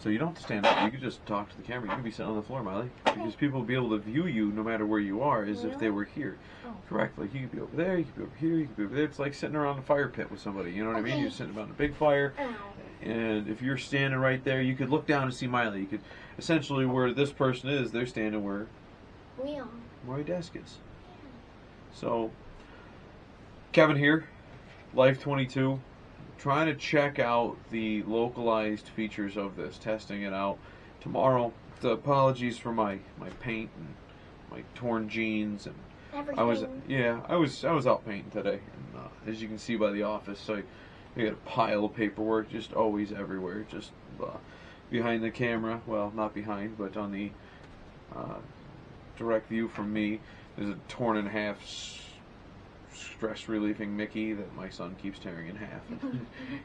So you don't have to stand up. You can just talk to the camera. You can be sitting on the floor, Miley. Because people will be able to view you no matter where you are as if they were here. Correct. Like, you could be over there, you could be over here, you could be over there. It's like sitting around a fire pit with somebody. You know what I mean? You're sitting around a big fire. And if you're standing right there, you could look down and see Miley. You could, essentially, where this person is, they're standing where my desk is. So, Kevin here, Life22. Trying to check out the localized features of this, testing it out tomorrow. The apologies for my paint and my torn jeans and Everything. I was out painting today, and as you can see by the office, I got a pile of paperwork just always everywhere, just behind the camera. Well, not behind, but on the direct view from me. There's a torn in half stress relieving Mickey that my son keeps tearing in half.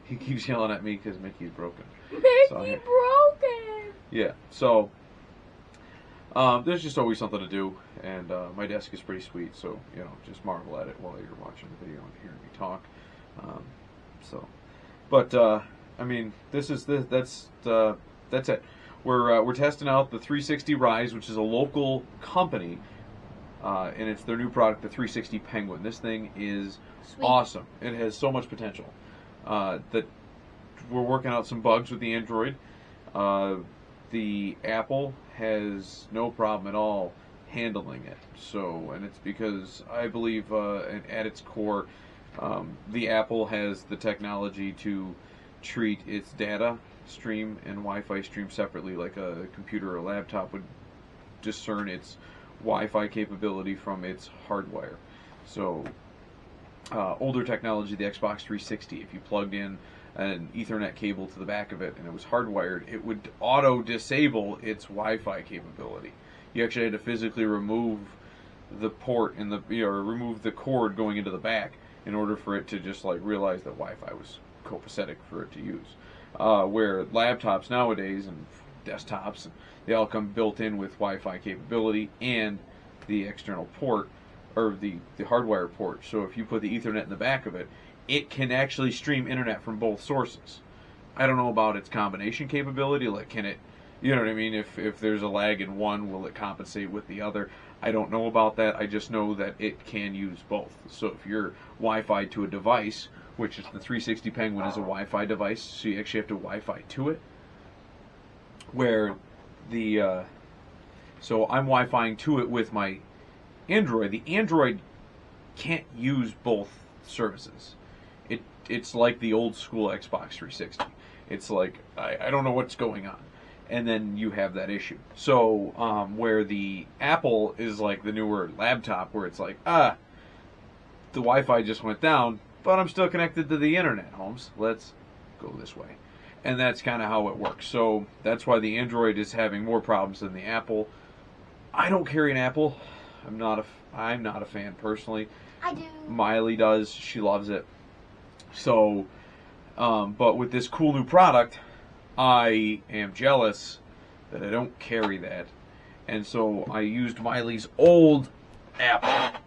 He keeps yelling at me because Mickey's broken. Mickey broken! Yeah, so there's just always something to do, and my desk is pretty sweet, so, you know, just marvel at it while you're watching the video and hearing me talk. I mean, that's it. We're testing out the 360 Rise, which is a local company. And it's their new product, the 360 Penguin. This thing is awesome. It has so much potential. That we're working out some bugs with the Android. The Apple has no problem at all handling it. So, and it's because I believe at its core, the Apple has the technology to treat its data stream and Wi-Fi stream separately, like a computer or a laptop would discern its Wi-Fi capability from its hardwire. So older technology, the Xbox 360, if you plugged in an Ethernet cable to the back of it and it was hardwired, it would auto-disable its Wi-Fi capability. You actually had to physically remove the port in the, or remove the cord going into the back in order for it to just like realize that Wi-Fi was copacetic for it to use. Where laptops nowadays and desktops, they all come built in with Wi-Fi capability and the external port, or the hardwire port. So if you put the Ethernet in the back of it, it can actually stream internet from both sources. I don't know about its combination capability, like can it, you know what I mean, if there's a lag in one, will it compensate with the other? I don't know about that. I just know that it can use both. So if you're Wi-Fi to a device, which is the 360 Penguin is a Wi-Fi device, so you actually have to Wi-Fi to it. Where the so I'm Wi-Fiing to it with my Android. The Android can't use both services. It's like the old school Xbox 360. It's like I don't know what's going on, and then you have that issue. So where the Apple is like the newer laptop, where it's like the Wi-Fi just went down, but I'm still connected to the internet, Holmes. Let's go this way. And that's kind of how it works. So that's why the Android is having more problems than the Apple. I don't carry an Apple. I'm not a fan personally. I do. Miley does. She loves it. So, but with this cool new product, I am jealous that I don't carry that. And so I used Miley's old Apple,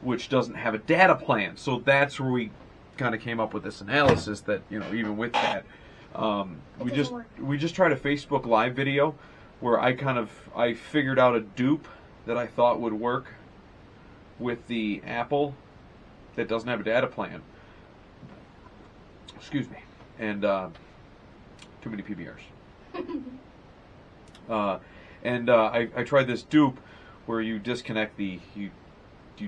which doesn't have a data plan. So that's where we kind of came up with this analysis that, you know, even with that, we just tried a Facebook Live video where I figured out a dupe that I thought would work with the Apple that doesn't have a data plan. Excuse me. And too many PBRs. I tried this dupe where you disconnect the you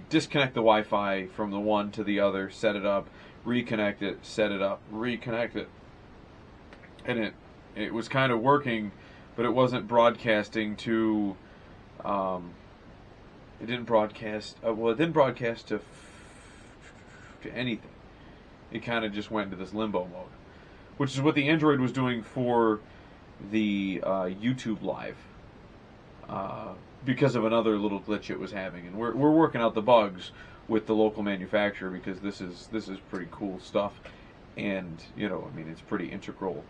disconnect the Wi-Fi from the one to the other, set it up, reconnect it, set it up, reconnect it. And it was kind of working, but it wasn't broadcasting to, it didn't broadcast, it didn't broadcast to anything. It kind of just went into this limbo mode, which is what the Android was doing for the YouTube Live, because of another little glitch it was having. And we're working out the bugs with the local manufacturer, because this is pretty cool stuff. And, you know, I mean, it's pretty integral,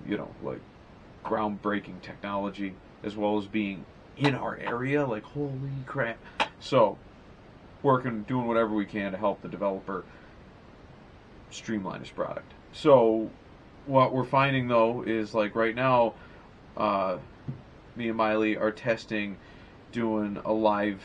you know, like groundbreaking technology, as well as being in our area. Like, holy crap. So, doing whatever we can to help the developer streamline his product. So, what we're finding, though, is like right now, me and Miley are testing doing a live.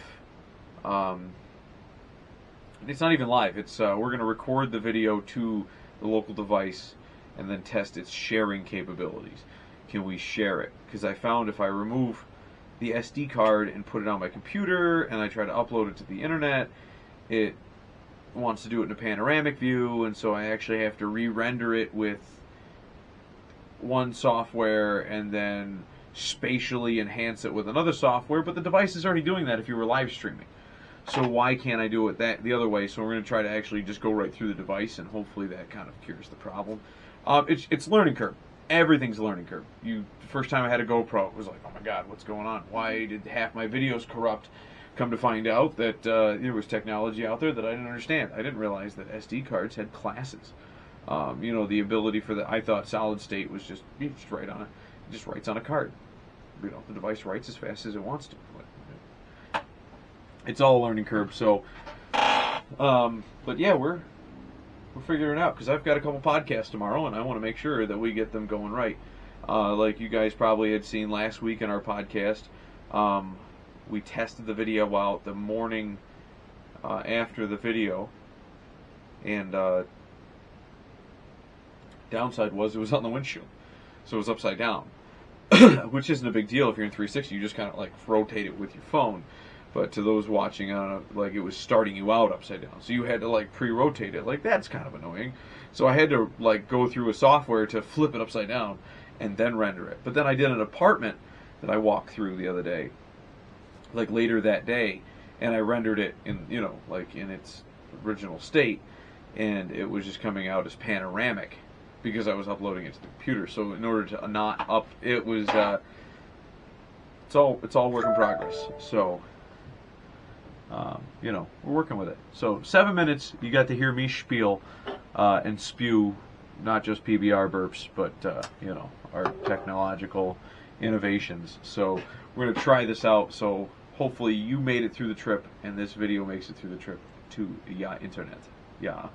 It's not even live. It's we're going to record the video to the local device and then test its sharing capabilities. Can we share it? Because I found if I remove the SD card and put it on my computer and I try to upload it to the internet, it wants to do it in a panoramic view, and so I actually have to re-render it with one software and then spatially enhance it with another software, but the device is already doing that if you were live streaming. So why can't I do it the other way? So we're going to try to actually just go right through the device, and hopefully that kind of cures the problem. It's learning curve. Everything's a learning curve. The first time I had a GoPro, it was like, oh my god, what's going on? Why did half my videos corrupt? Come to find out that there was technology out there that I didn't understand. I didn't realize that SD cards had classes. The ability for I thought solid state was just write on it just writes on a card. The device writes as fast as it wants to. But it's all a learning curve. So, but yeah, we're figuring it out because I've got a couple podcasts tomorrow, and I want to make sure that we get them going right. Like you guys probably had seen last week in our podcast, we tested the video out the morning after the video, and downside was it was on the windshield, so it was upside down, which isn't a big deal if you're in 360. You just kind of like rotate it with your phone. But to those watching on it was starting you out upside down. So you had to like pre-rotate it. Like that's kind of annoying. So I had to like go through a software to flip it upside down and then render it. But then I did an apartment that I walked through the other day, like later that day, and I rendered it in in its original state, and it was just coming out as panoramic because I was uploading it to the computer. So in order to not up, it was it's all work in progress. So. We're working with it. So 7 minutes, you got to hear me spiel and spew not just PBR burps, but our technological innovations. So we're going to try this out. So hopefully you made it through the trip, and this video makes it through the trip to internet. Yeah.